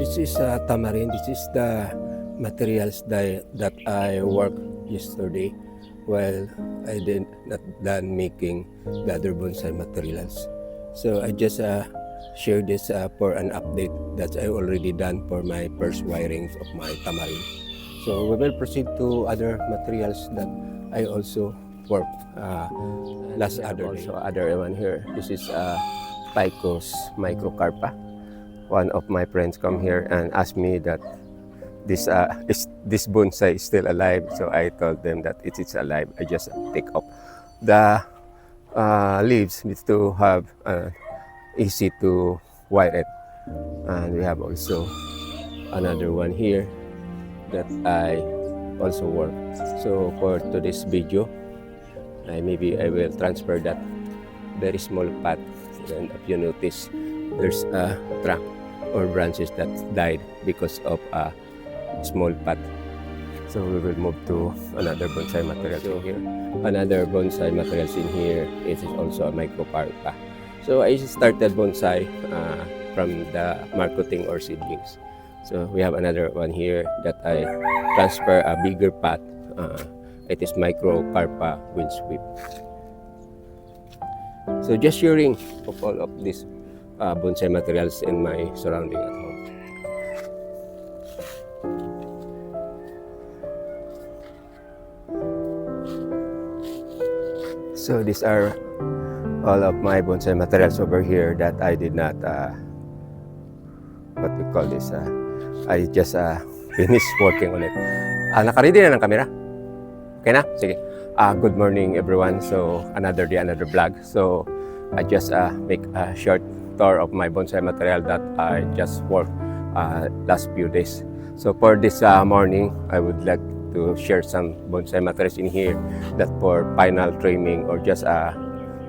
this is tamarind. This is the materials that I worked yesterday while I did not done making the other bonsai materials. So I just share this for an update that I already done for my first wirings of my tamarind. So we will proceed to other materials that I also worked last other day. So other one here. This is Picos microcarpa. One of my friends come here and asked me that this bonsai is still alive. So I told them that it is alive. I just take off the leaves need to have easy to wire it. And we have also another one here that I also work. So for today's video, maybe I will transfer that very small part. And if you notice, there's a trunk or branches that died because of a small pot. So we will move to another bonsai material. So here, another bonsai materials in here. It is also a microcarpa. So I started bonsai from the marketing or seedlings. So we have another one here that I transfer a bigger pot. It is microcarpa windsweep. So just sharing of all of these bonsai materials in my surrounding at home. So these are all of my bonsai materials over here that I did not, what we call this, I just finished working on it. Naka-ready na ng camera? Okay na? Sige. Good morning everyone. So another day, another vlog. So I just make a short tour of my bonsai material that I just worked last few days. So for this morning, I would like to share some bonsai materials in here that for final trimming or just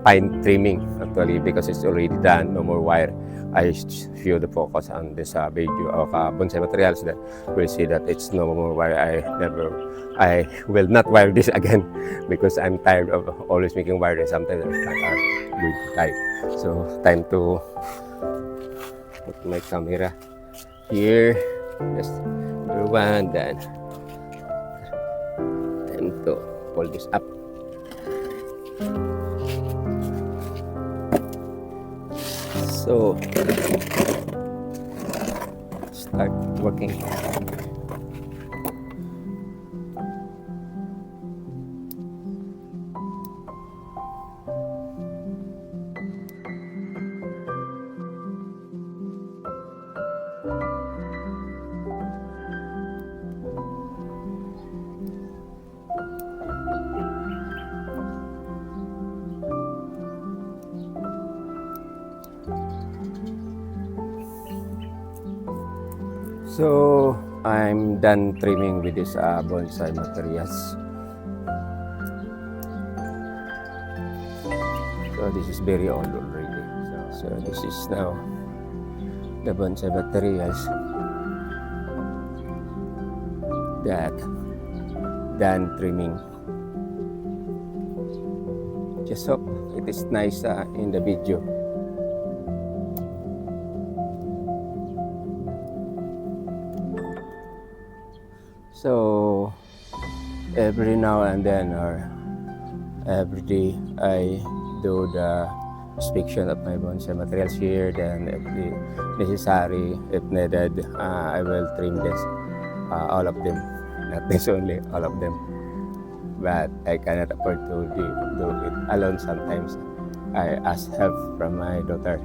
pine trimming actually, because it's already done, no more wire. I show the focus on this video of bonsai materials that we'll see that it's no more wire. I will not wire this again because I'm tired of always making wire and sometimes are going to die. So time to put my camera here. Just do one, then time to pull this up. So start working. So I'm done trimming with this bonsai materials. So this is very old already. So this is now the bonsai materials that done trimming. Just hope it is nice in the video. So every now and then or every day I do the inspection of my bonsai materials here. Then if necessary, if needed, I will trim this, all of them, not this only, all of them. But I cannot afford to do it alone sometimes. I ask help from my daughter.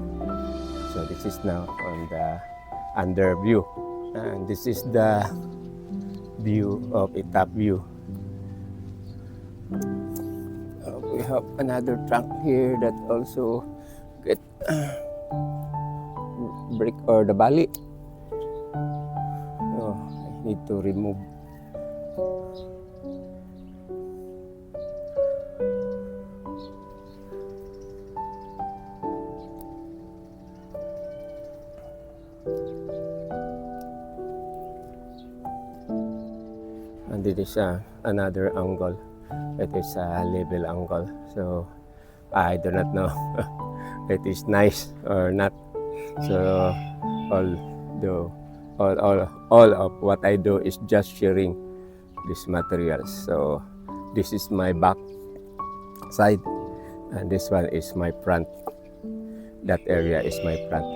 So this is now on the under view, and this is the view of a top view. We have another trunk here that also get break or the bali. Oh, I need to remove. And this is another angle. It is a level angle. So I do not know it is nice or not. So although all of what I do is just sharing these materials. So this is my back side, and this one is my front. That area is my front.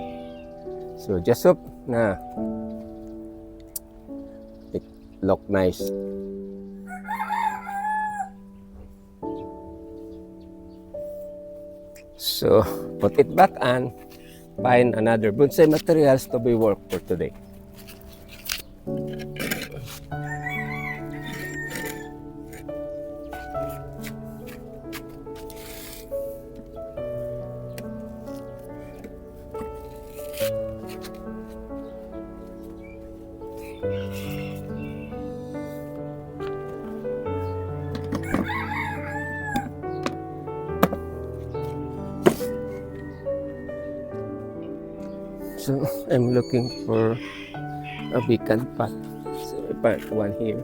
So just hope na it look nice. So put it back and find another bonsai materials to be worked for today. So I'm looking for a vacant pot. So I found one here.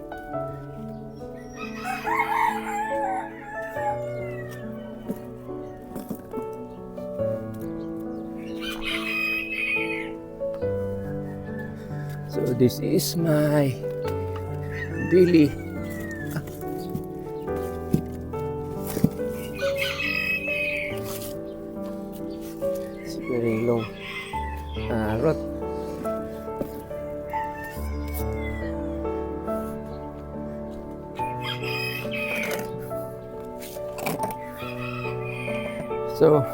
So this is my daily it's very long rod. So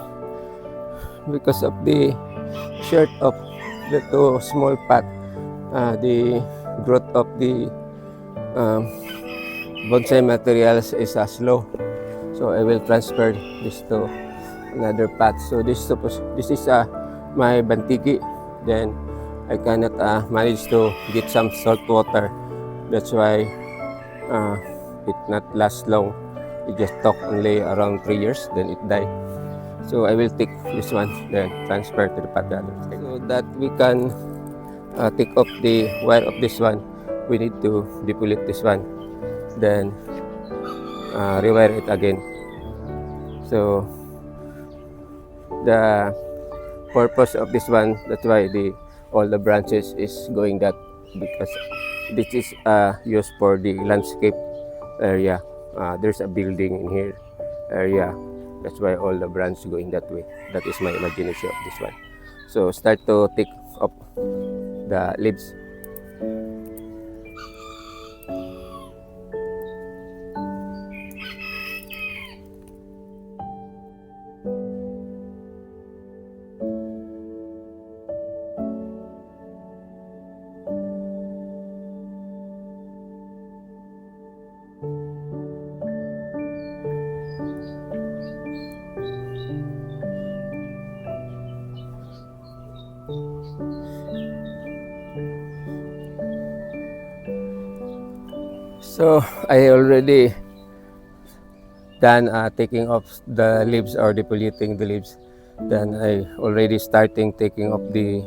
because of the short of the two small pot, the growth of the bonsai materials is slow. So I will transfer this to another pot. So this is my bantigi. Then I cannot manage to get some salt water. That's why it not last long. It just took only around 3 years. Then it died. So I will take this one, then transfer to the pot so that we can take off the wire of this one. We need to depollute this one, then rewire it again. So the purpose of this one, that's why all the branches is going that, because this is used for the landscape area. There's a building in here area. That's why all the branches going that way. That is my imagination of this one. So start to take up the leaves. So I already done taking off the leaves or depolluting the leaves. Then I already starting taking off the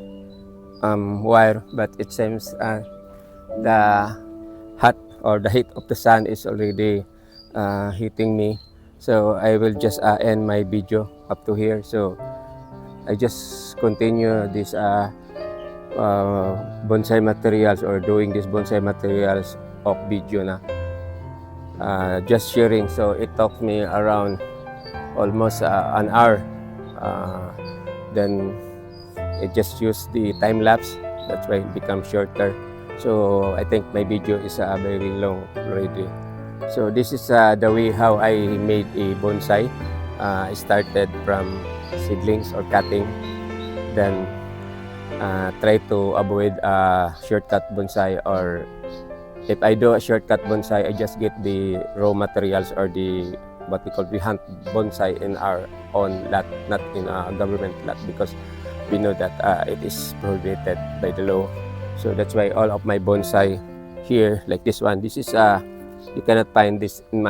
wire, but it seems the hot or the heat of the sun is already hitting me. So I will just end my video up to here. So I just continue this bonsai materials or doing this bonsai materials of video na just sharing. So it took me around almost an hour. Then it just used the time lapse, that's why it becomes shorter. So I think my video is very long already. So this is the way how I made a bonsai. I started from seedlings or cutting, then try to avoid shortcut bonsai, or if I do a shortcut bonsai, I just get the raw materials or the what we call we hunt bonsai in our own lot, not in a government lot, because we know that it is prohibited by the law. So that's why all of my bonsai here, like this one, this is you cannot find this in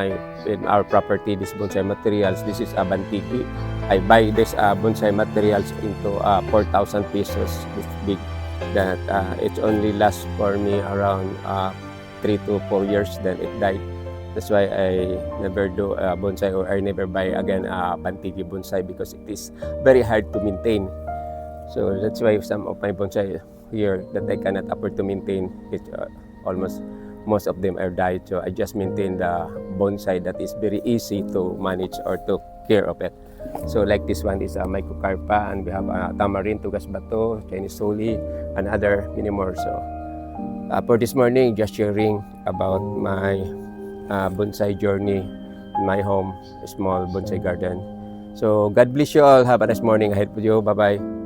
our property. This bonsai materials, this is a bantigi. I buy this bonsai materials into 4,000 pesos. This big, that it only lasts for me around 3 to 4 years, then it died. That's why I never do bonsai, or I never buy again bantigi bonsai, because it is very hard to maintain. So that's why some of my bonsai here that I cannot afford to maintain. It almost most of them are died, so I just maintain the bonsai that is very easy to manage or to care of it. So like this one is a mycocarpa, and we have a tamarind, tugas bato, Chinese soli, and other many more. So for this morning, just sharing about my bonsai journey in my home, a small bonsai garden. So God bless you all. Have a nice morning ahead for you. Bye-bye.